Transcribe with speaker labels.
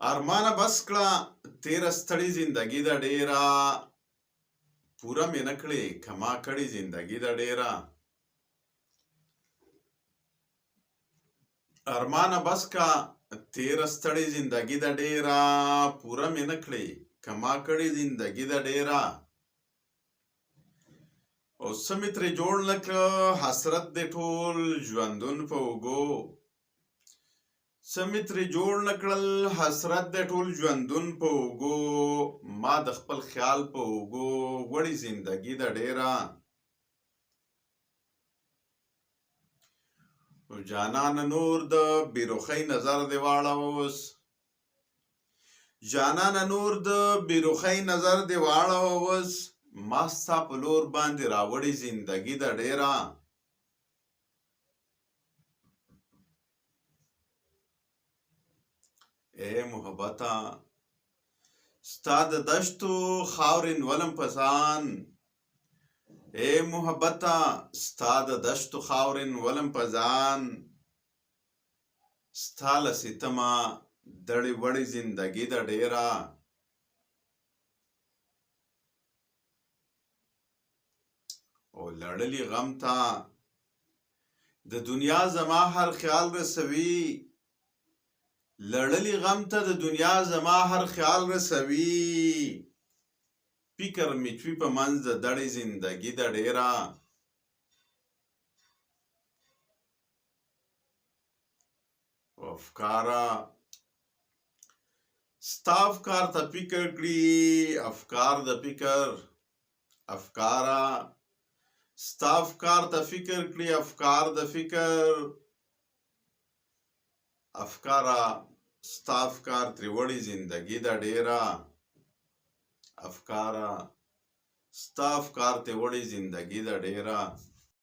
Speaker 1: ارمانه بس کړه تیره ستړې زندګي د ډیره پوره مې نه کړې کما کړې زندګي د ډیره ارمانه بس کا تیره ستړې زندګي د ډیره پوره مې نه کړې کما کړې زندګي د ډیره او څه مې ترې جوړ نه کړه حسرت دې ټول ژوندون په اوږو څه مې ترې جوړ نه کړل حسرت دې ټول ژوندون په اوږو ما د خپل خیال په اوږو وړې زندګي د ډیره جانان نور د بیروخی نظر دی واړه اوس جانان نور د بیروخی نظر دی واړه اوس ما ستا په لور باندې راوړې زندګي د ډیره اے محبته ستا د دشتو خاورین ولم پسان اے محبته ستا د دشتو خاورین ولم پزان ستا له ستمه دړې وړې زندګي د ډیره او لړلي غم ته د دنیا زما هر خیال رسوي لړلي غم ته د دنیا زما هر خیال رسوي فکر می چوي په منځ د دړې زندګي د ډیره افکاره ستا افکار ته فکر کړي افکار د فکر افکاره ستا افکار ته فکر کړي افکار د فکر افکاره ستا افکار ترې وړې زندګي د ډیره افکاره ستا افکار ترې وړې زندګي د ډیره